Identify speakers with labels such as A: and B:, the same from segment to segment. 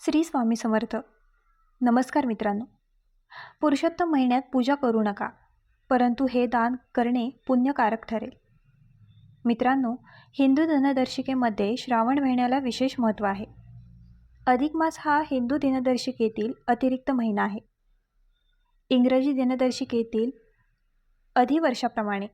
A: श्री स्वामी समर्थ. नमस्कार मित्रांनो. पुरुषोत्तम महिन्यात पूजा करू नका, परंतु हे दान करणे पुण्यकारक ठरेल. मित्रांनो, हिंदू दिनदर्शिकेमध्ये श्रावण महिन्याला विशेष महत्त्व आहे. अधिक मास हा हिंदू दिनदर्शिकेतील अतिरिक्त महिना आहे. इंग्रजी दिनदर्शिकेतील अधिवर्षाप्रमाणे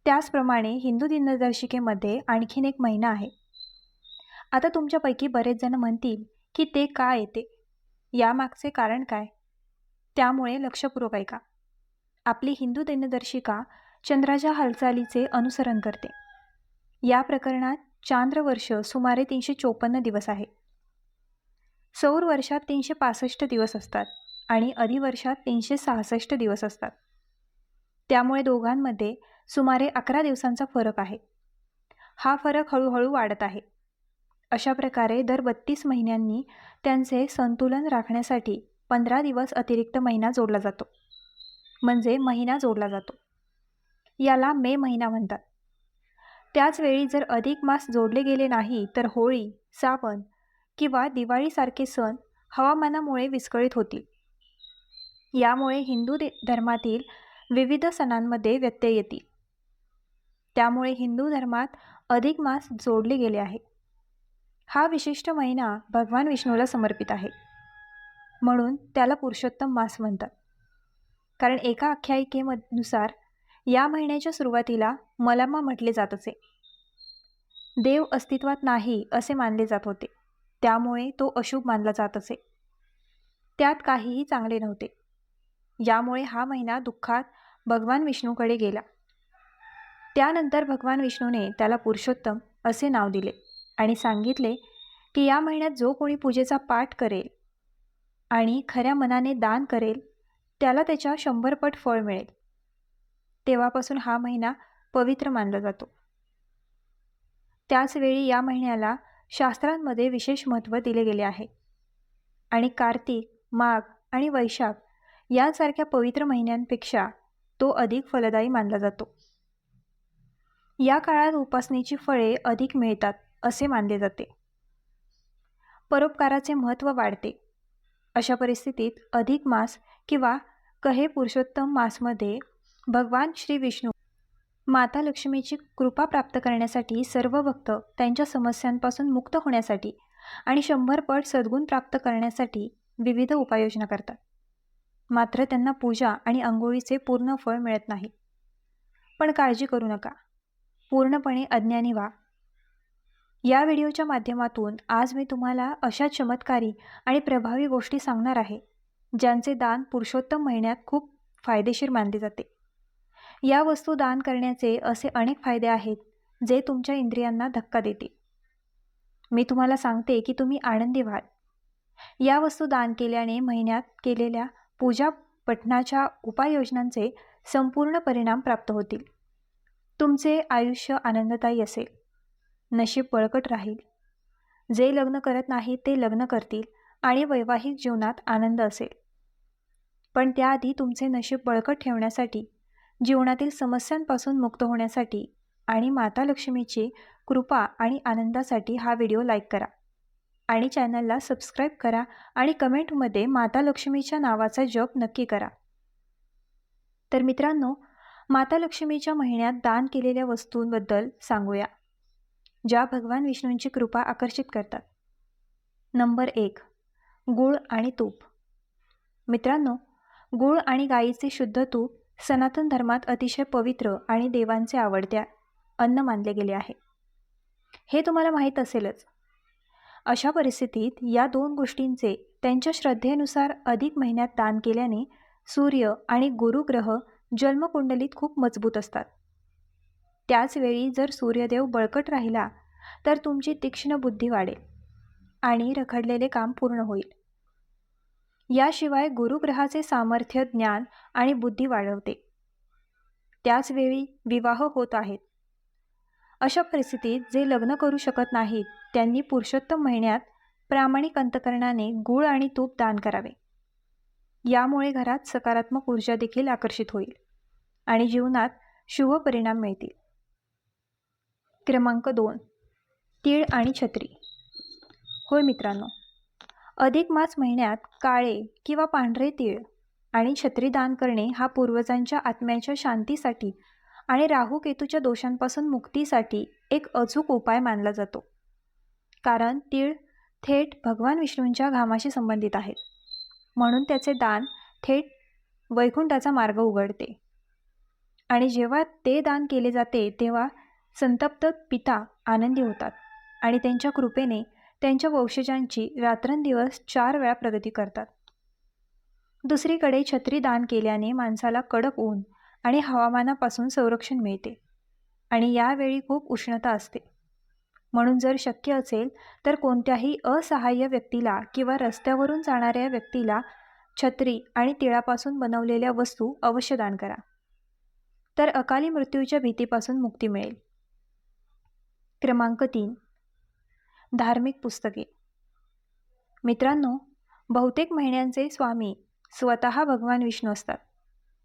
A: त्याचप्रमाणे हिंदू दिनदर्शिकेमध्ये आणखीन एक महिना आहे. आता तुमच्यापैकी बरेच जण म्हणतील की ते का येते, यामागचे कारण काय? त्यामुळे लक्षपूर्वक ऐका. आपली हिंदू दिनदर्शिका चंद्राच्या हालचालीचे अनुसरण करते. या प्रकरणात चांद्रवर्ष सुमारे 354 दिवस आहे. सौर वर्षात 365 दिवस असतात आणि अधिवर्षात 366 दिवस असतात. त्यामुळे दोघांमध्ये सुमारे 11 दिवसांचा फरक आहे. हा फरक हळूहळू वाढत आहे. अशा प्रकारे दर 32 महिन्यांनी त्यांचे संतुलन राखण्यासाठी 15 दिवस अतिरिक्त महिना जोडला जातो, म्हणजे महिना जोडला जातो. याला मे महिना म्हणतात. त्याचवेळी जर अधिक मास जोडले गेले नाही तर होळी, श्रावण किंवा दिवाळीसारखे सण हवामानामुळे विस्कळीत होतील. यामुळे हिंदू धर्मातील विविध सणांमध्ये व्यत्यय येतील. त्यामुळे हिंदू धर्मात अधिक मास जोडले गेले आहे. हा विशिष्ट महिना भगवान विष्णूला समर्पित आहे, म्हणून त्याला पुरुषोत्तम मास म्हणतात. कारण एका आख्यायिकेनुसार या महिन्याच्या सुरुवातीला मलामा म्हटले जात असे. देव अस्तित्वात नाही असे मानले जात होते, त्यामुळे तो अशुभ मानला जात असे. त्यात काहीही चांगले नव्हते. यामुळे हा महिना दुःखात भगवान विष्णूकडे गेला. त्यानंतर भगवान विष्णूने त्याला पुरुषोत्तम असे नाव दिले आणि सांगितले की या महिन्यात जो कोणी पूजेचा पाठ करेल आणि खऱ्या मनाने दान करेल त्याला त्याच्या 100 पट फळ मिळेल. तेव्हापासून हा महिना पवित्र मानला जातो. त्याचवेळी या महिन्याला शास्त्रांमध्ये विशेष महत्त्व दिले गेले आहे आणि कार्तिक, माघ आणि वैशाख यांसारख्या पवित्र महिन्यांपेक्षा तो अधिक फलदायी मानला जातो. या काळात उपासनेची फळे अधिक मिळतात असे मानले जाते. परोपकाराचे महत्त्व वाढते. अशा परिस्थितीत अधिक मास किंवा कहे पुरुषोत्तम मासमध्ये भगवान श्री विष्णू माता लक्ष्मीची कृपा प्राप्त करण्यासाठी सर्व भक्त त्यांच्या समस्यांपासून मुक्त होण्यासाठी आणि 100 पट सद्गुण प्राप्त करण्यासाठी विविध उपाययोजना करतात. मात्र त्यांना पूजा आणि अंघोळीचे पूर्ण फळ मिळत नाही. पण काळजी करू नका, पूर्णपणे अज्ञानी व्हा. या व्हिडिओच्या माध्यमातून आज मी तुम्हाला अशा चमत्कारी आणि प्रभावी गोष्टी सांगणार आहे ज्यांचे दान पुरुषोत्तम महिन्यात खूप फायदेशीर मानले जाते. या वस्तू दान करण्याचे असे अनेक फायदे आहेत जे तुमच्या इंद्रियांना धक्का देतील. मी तुम्हाला सांगते की तुम्ही आनंदी व्हाल. या वस्तू दान केल्याने महिन्यात केलेल्या पूजा पठणाच्या उपाययोजनांचे संपूर्ण परिणाम प्राप्त होतील. तुमचे आयुष्य आनंददायी असेल, नशीब बळकट राहील. जे लग्न करत नाहीत ते लग्न करतील आणि वैवाहिक जीवनात आनंद असेल. पण त्याआधी तुमचे नशीब बळकट ठेवण्यासाठी, जीवनातील समस्यांपासून मुक्त होण्यासाठी आणि माता लक्ष्मीची कृपा आणि आनंदासाठी हा व्हिडिओ लाईक करा आणि चॅनलला सबस्क्राईब करा आणि कमेंटमध्ये माता लक्ष्मीच्या नावाचा जप नक्की करा. तर मित्रांनो, माता लक्ष्मीच्या महिन्यात दान केलेल्या वस्तूंबद्दल सांगूया ज्या भगवान विष्णूंची कृपा आकर्षित करतात. नंबर 1, गूळ आणि तूप. मित्रांनो, गूळ आणि गाईचे शुद्ध तूप सनातन धर्मात अतिशय पवित्र आणि देवांचे आवडते अन्न मानले गेले आहे. हे तुम्हाला माहीत असेलच. अशा परिस्थितीत या दोन गोष्टींचे त्यांच्या श्रद्धेनुसार अधिक महिन्यात दान केल्याने सूर्य आणि गुरुग्रह जन्मकुंडलीत खूप मजबूत असतात. त्याचवेळी जर सूर्यदेव बळकट राहिला तर तुमची तीक्ष्ण बुद्धी वाढेल आणि रखडलेले काम पूर्ण होईल. याशिवाय गुरुग्रहाचे सामर्थ्य ज्ञान आणि बुद्धी वाढवते. त्याचवेळी विवाह होत आहेत. अशा परिस्थितीत जे लग्न करू शकत नाहीत त्यांनी पुरुषोत्तम महिन्यात प्रामाणिक अंतकरणाने गूळ आणि तूप दान करावे. यामुळे घरात सकारात्मक ऊर्जा देखील आकर्षित होईल आणि जीवनात शुभ परिणाम मिळतील. क्रमांक 2, तीळ आणि छत्री. होय मित्रांनो, अधिक मास महिन्यात काळे किंवा पांढरे तीळ आणि छत्री दान करणे हा पूर्वजांच्या आत्म्याच्या शांतीसाठी आणि राहू केतूच्या दोषांपासून मुक्तीसाठी एक अचूक उपाय मानला जातो. कारण तीळ थेट भगवान विष्णूंच्या घामाशी संबंधित आहेत, म्हणून त्याचे दान थेट वैकुंठाचा मार्ग उघडते. आणि जेव्हा ते दान केले जाते तेव्हा संतप्त पिता आनंदी होतात आणि त्यांच्या कृपेने त्यांच्या वंशजांची रात्रंदिवस 4 वेळा प्रगती करतात. दुसरीकडे छत्री दान केल्याने माणसाला कडक ऊन आणि हवामानापासून संरक्षण मिळते आणि यावेळी खूप उष्णता असते. म्हणून जर शक्य असेल तर कोणत्याही असहाय्य व्यक्तीला किंवा रस्त्यावरून जाणाऱ्या व्यक्तीला छत्री आणि तिळापासून बनवलेल्या वस्तू अवश्य दान करा, तर अकाली मृत्यूच्या भीतीपासून मुक्ती मिळेल. क्रमांक 3. धार्मिक पुस्तके. मित्रांनो, बहुतेक महिन्यांचे स्वामी स्वतः भगवान विष्णू असतात,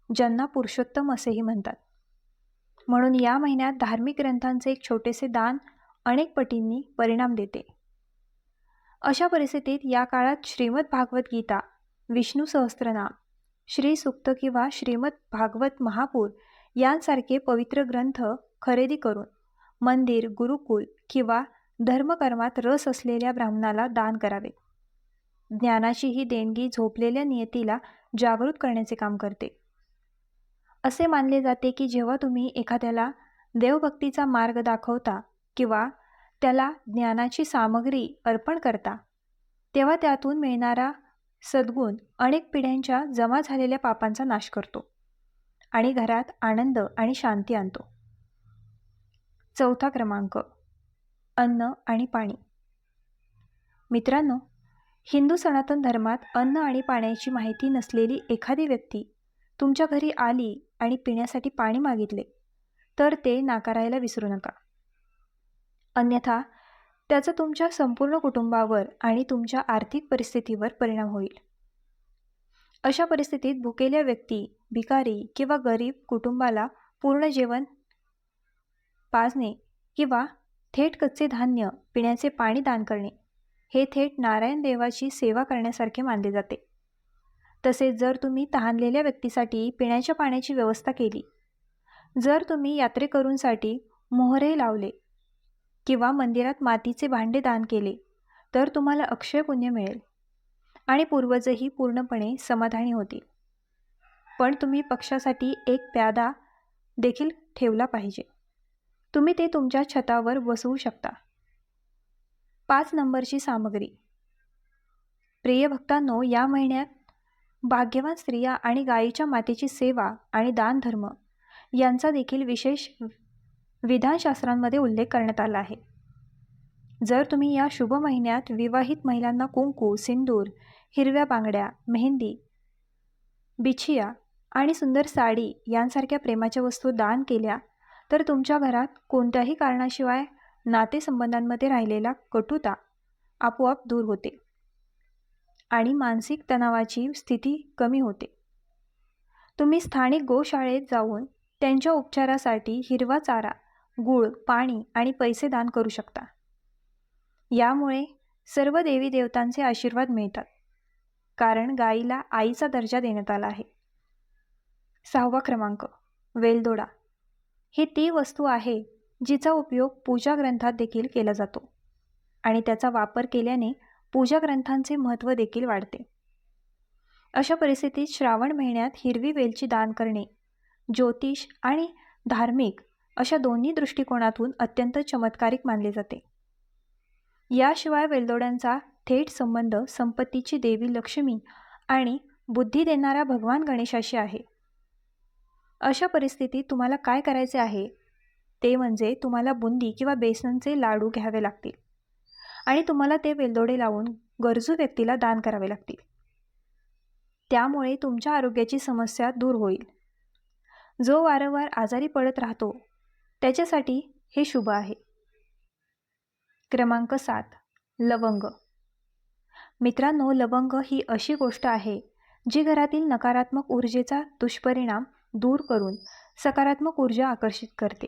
A: ज्यांना पुरुषोत्तम असेही म्हणतात. म्हणून या महिन्यात धार्मिक ग्रंथांचे एक छोटेसे दान अनेक पटींनी परिणाम देते. अशा परिस्थितीत या काळात श्रीमद भागवत गीता, विष्णू सहस्त्रनाम, श्री सुक्त किंवा श्रीमद भागवत महापूर यांसारखे पवित्र ग्रंथ खरेदी करून मंदिर, गुरुकुल किंवा धर्मकर्मात रस असलेल्या ब्राह्मणाला दान करावे. ज्ञानाची ही देणगी झोपलेल्या नियतीला जागृत करण्याचे काम करते. असे मानले जाते की जेव्हा तुम्ही एखाद्याला देवभक्तीचा मार्ग दाखवता किंवा त्याला ज्ञानाची सामग्री अर्पण करता, तेव्हा त्यातून मिळणारा सद्गुण अनेक पिढ्यांच्या जमा झालेल्या पापांचा नाश करतो आणि घरात आनंद आणि शांती आणतो. 4था क्रमांक, अन्न आणि पाणी. मित्रांनो, हिंदू सनातन धर्मात अन्न आणि पाण्याची माहिती नसलेली एखादी व्यक्ती तुमच्या घरी आली आणि पिण्यासाठी पाणी मागितले तर ते नाकारायला विसरू नका. अन्यथा त्याचा तुमच्या संपूर्ण कुटुंबावर आणि तुमच्या आर्थिक परिस्थितीवर परिणाम होईल. अशा परिस्थितीत भुकेल्या व्यक्ती, भिकारी किंवा गरीब कुटुंबाला पूर्ण जेवण पाजणे किंवा थेट कच्चे धान्य, पिण्याचे पाणी दान करणे हे थेट नारायण देवाची सेवा करण्यासारखे मानले जाते. तसेच जर तुम्ही तहानलेल्या व्यक्तीसाठी पिण्याच्या पाण्याची व्यवस्था केली, जर तुम्ही यात्रेकरूंसाठी मोहरे लावले किंवा मंदिरात मातीचे भांडे दान केले तर तुम्हाला अक्षय पुण्य मिळेल आणि पूर्वजही पूर्णपणे समाधानी होतील. पण तुम्ही पक्षासाठी एक प्यादा देखील ठेवला पाहिजे. तुम्ही ते तुमच्या छतावर बसवू शकता. 5 नंबरची सामग्री. प्रिय भक्तांनो, या महिन्यात भाग्यवान स्त्रिया आणि गायीच्या मातेची सेवा आणि दानधर्म यांचा देखील विशेष विधानशास्त्रांमध्ये उल्लेख करण्यात आला आहे. जर तुम्ही या शुभ महिन्यात विवाहित महिलांना कुंकू, सिंदूर, हिरव्या बांगड्या, मेहंदी, बिछिया आणि सुंदर साडी यांसारख्या प्रेमाच्या वस्तू दान केल्या तर तुमच्या घरात कोणत्याही कारणाशिवाय नातेसंबंधांमध्ये राहिलेला कटुता आपोआप दूर होते आणि मानसिक तणावाची स्थिती कमी होते. तुम्ही स्थानिक गोशाळेत जाऊन त्यांच्या उपचारासाठी हिरवा चारा, गूळ, पाणी आणि पैसे दान करू शकता. यामुळे सर्व देवी देवतांचे आशीर्वाद मिळतात, कारण गायीला आईचा दर्जा देण्यात आला आहे. 6वा क्रमांक, वेलदोडा. ही ती वस्तू आहे जिचा उपयोग पूजा ग्रंथात देखील केला जातो आणि त्याचा वापर केल्याने पूजा ग्रंथांचे महत्त्व देखील वाढते. अशा परिस्थितीत श्रावण महिन्यात हिरवी वेलची दान करणे ज्योतिष आणि धार्मिक अशा दोन्ही दृष्टिकोनातून अत्यंत चमत्कारिक मानले जाते. याशिवाय वेलदोड्यांचा थेट संबंध संपत्तीची देवी लक्ष्मी आणि बुद्धी देणारा भगवान गणेशाशी आहे. अशा परिस्थितीत तुम्हाला काय करायचे आहे ते म्हणजे तुम्हाला बुंदी किंवा बेसनचे लाडू घ्यावे लागतील आणि तुम्हाला ते वेलदोडे लावून गरजू व्यक्तीला दान करावे लागतील. त्यामुळे तुमच्या आरोग्याची समस्या दूर होईल. जो वारंवार आजारी पडत राहतो त्याच्यासाठी हे शुभ आहे. क्रमांक 7, लवंग. मित्रांनो, लवंग ही अशी गोष्ट आहे जी घरातील नकारात्मक ऊर्जेचा दुष्परिणाम दूर करून सकारात्मक ऊर्जा आकर्षित करते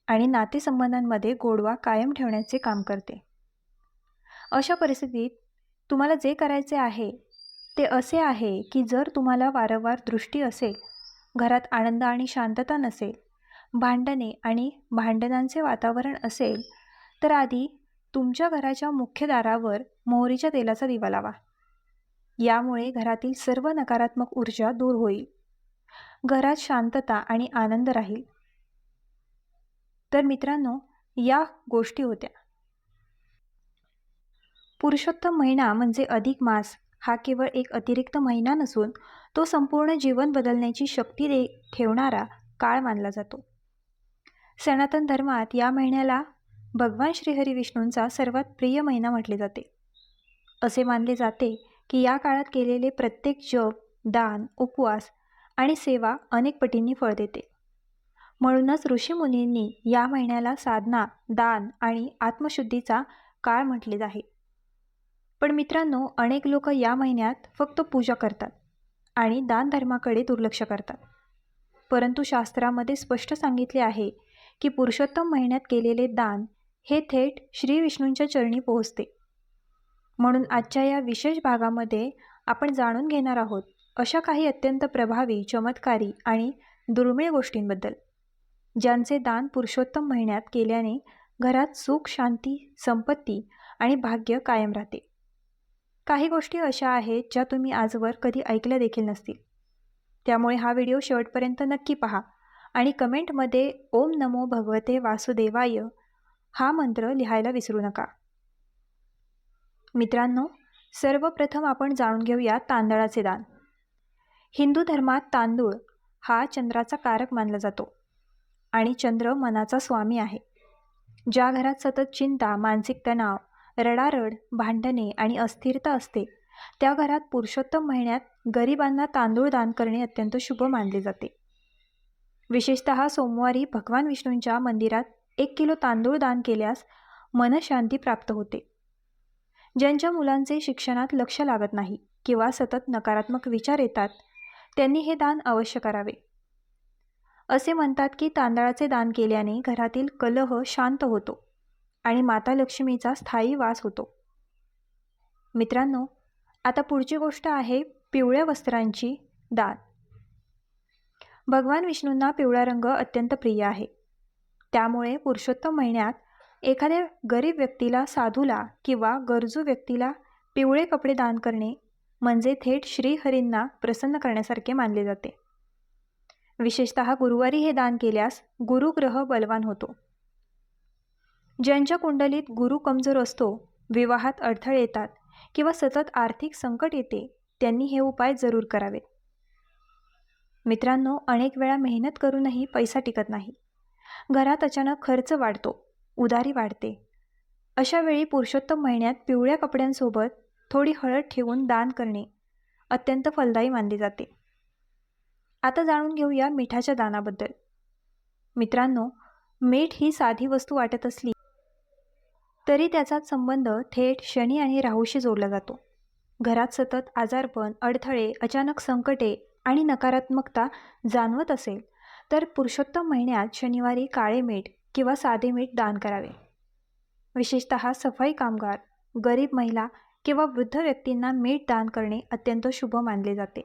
A: आणि नातेसंबंधांमध्ये गोडवा कायम ठेवण्याचे काम करते. अशा परिस्थितीत तुम्हाला जे करायचे आहे ते असे आहे की जर तुम्हाला वारंवार दृष्टी असेल, घरात आनंद आणि शांतता नसेल, भांडणे आणि भांडणांचे वातावरण असेल, तर आधी तुमच्या घराच्या मुख्य दारावर मोहरीच्या तेलाचा दिवा लावा. यामुळे घरातील सर्व नकारात्मक ऊर्जा दूर होईल. घरात शांतता आणि आनंद राहील. तर मित्रांनो, या गोष्टी होत्या. पुरुषोत्तम महिना म्हणजे अधिक मास हा केवळ एक अतिरिक्त महिना नसून तो संपूर्ण जीवन बदलण्याची शक्ती ठेवणारा काळ मानला जातो. सनातन धर्मात या महिन्याला भगवान श्रीहरी विष्णूंचा सर्वात प्रिय महिना म्हटले जाते. असे मानले जाते की या काळात केलेले प्रत्येक जप, दान, उपवास आणि सेवा अनेक पटींनी फळ देते. म्हणूनच ऋषीमुनींनी या महिन्याला साधना, दान आणि आत्मशुद्धीचा काळ म्हटले आहे. पण मित्रांनो, अनेक लोक या महिन्यात फक्त पूजा करतात आणि दानधर्माकडे दुर्लक्ष करतात. परंतु शास्त्रामध्ये स्पष्ट सांगितले आहे की पुरुषोत्तम महिन्यात केलेले दान हे थेट श्री विष्णूंच्या चरणी पोहोचते. म्हणून आजच्या या विशेष भागामध्ये आपण जाणून घेणार आहोत अशा काही अत्यंत प्रभावी, चमत्कारी आणि दुर्मिळ गोष्टींबद्दल, ज्यांचे दान पुरुषोत्तम महिन्यात केल्याने घरात सुख, शांती, संपत्ती आणि भाग्य कायम राहते. काही गोष्टी अशा आहेत ज्या तुम्ही आजवर कधी ऐकल्या देखील नसतील. त्यामुळे हा व्हिडिओ शेवटपर्यंत नक्की पहा आणि कमेंटमध्ये ओम नमो भगवते वासुदेवाय हा मंत्र लिहायला विसरू नका. मित्रांनो, सर्वप्रथम आपण जाणून घेऊया तांदळाचे दान. हिंदू धर्मात तांदूळ हा चंद्राचा कारक मानला जातो आणि चंद्र मनाचा स्वामी आहे. ज्या घरात सतत चिंता, मानसिक तणाव, रडारड, भांडणे आणि अस्थिरता असते, त्या घरात पुरुषोत्तम महिन्यात गरिबांना तांदूळ दान करणे अत्यंत शुभ मानले जाते. विशेषतः सोमवारी भगवान विष्णूंच्या मंदिरात 1 किलो तांदूळ दान केल्यास मनशांती प्राप्त होते. ज्यांच्या मुलांचे शिक्षणात लक्ष लागत नाही किंवा सतत नकारात्मक विचार येतात, त्यांनी हे दान अवश्य करावे. असे म्हणतात की तांदळाचे दान केल्याने घरातील कलह शांत होतो आणि माता लक्ष्मीचा स्थायी वास होतो. मित्रांनो, आता पुढची गोष्ट आहे पिवळ्या वस्त्रांची दान. भगवान विष्णूंना पिवळा रंग अत्यंत प्रिय आहे. त्यामुळे पुरुषोत्तम महिन्यात एखाद्या गरीब व्यक्तीला, साधूला किंवा गरजू व्यक्तीला पिवळे कपडे दान करणे म्हणजे थेट श्रीहरींना प्रसन्न करण्यासारखे मानले जाते. विशेषतः गुरुवारी हे दान केल्यास गुरुग्रह बलवान होतो. ज्यांच्या कुंडलीत गुरु कमजोर असतो, विवाहात अडथळे येतात किंवा सतत आर्थिक संकट येते, त्यांनी हे उपाय जरूर करावेत. मित्रांनो, अनेक वेळा मेहनत करूनही पैसा टिकत नाही. घरात अचानक खर्च वाढतो, उधारी वाढते. अशा वेळी पुरुषोत्तम महिन्यात पिवळ्या कपड्यांसोबत थोडी हळद ठेवून दान करणे अत्यंत फलदायी मानले जाते. आता जाणून घेऊया मिठाच्या दानाबद्दल. मित्रांनो, मीठ ही साधी वस्तू वाटत असली तरी त्याचा संबंध थेट शनी आणि राहूशी जोडला जातो. घरात सतत आजारपण, अडथळे, अचानक संकटे आणि नकारात्मकता जाणवत असेल तर पुरुषोत्तम महिन्यात शनिवारी काळे मीठ किंवा साधे मीठ दान करावे. विशेषतः सफाई कामगार, गरीब महिला किंवा वृद्ध व्यक्तींना मीठ दान करणे अत्यंत शुभ मानले जाते.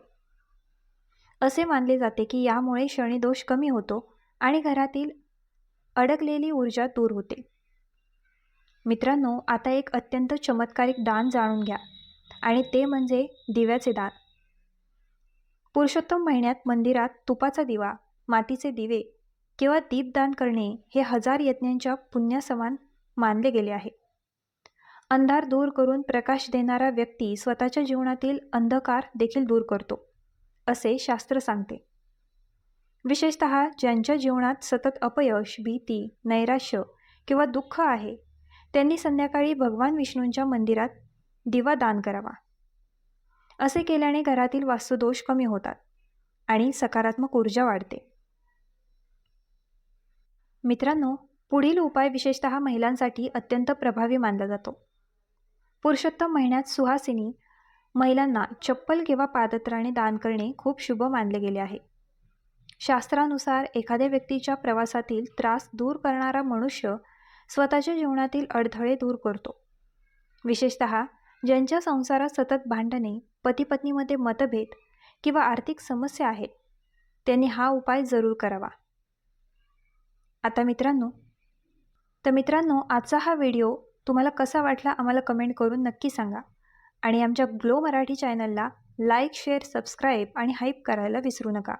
A: असे मानले जाते की यामुळे शनिदोष कमी होतो आणि घरातील अडकलेली ऊर्जा दूर होते. मित्रांनो, आता एक अत्यंत चमत्कारिक दान जाणून घ्या आणि ते म्हणजे दिव्याचे दान. पुरुषोत्तम महिन्यात मंदिरात तुपाचा दिवा, मातीचे दिवे किंवा दीपदान करणे हे 1000 यज्ञांच्या पुण्यासमान मानले गेले आहे. अंधार दूर करून प्रकाश देणारा व्यक्ती स्वतःच्या जीवनातील अंधकार देखील दूर करतो, असे शास्त्र सांगते. विशेषतः ज्यांच्या जीवनात सतत अपयश, भीती, नैराश्य किंवा दुःख आहे, त्यांनी संध्याकाळी भगवान विष्णूंच्या मंदिरात दिवा दान करावा. असे केल्याने घरातील वास्तुदोष कमी होतात आणि सकारात्मक ऊर्जा वाढते. मित्रांनो, पुढील उपाय विशेषतः महिलांसाठी अत्यंत प्रभावी मानला जातो. पुरुषोत्तम महिन्यात सुहासिनी महिलांना चप्पल किंवा पादत्राणे दान करणे खूप शुभ मानले गेले आहे. शास्त्रानुसार एखाद्या व्यक्तीच्या प्रवासातील त्रास दूर करणारा मनुष्य स्वतःच्या जीवनातील अडथळे दूर करतो. विशेषतः ज्यांच्या संसारात सतत भांडणे, पती-पत्नीमध्ये मतभेद किंवा आर्थिक समस्या आहेत, त्यांनी हा उपाय जरूर करावा. आता मित्रांनो, आजचा हा व्हिडिओ तुम्हाला कसा वाटला आम्हाला कमेंट करून नक्की सांगा. आणि आमच्या ग्लो मराठी चॅनलला लाईक, शेअर, सबस्क्राईब आणि हाईप करायला विसरू नका.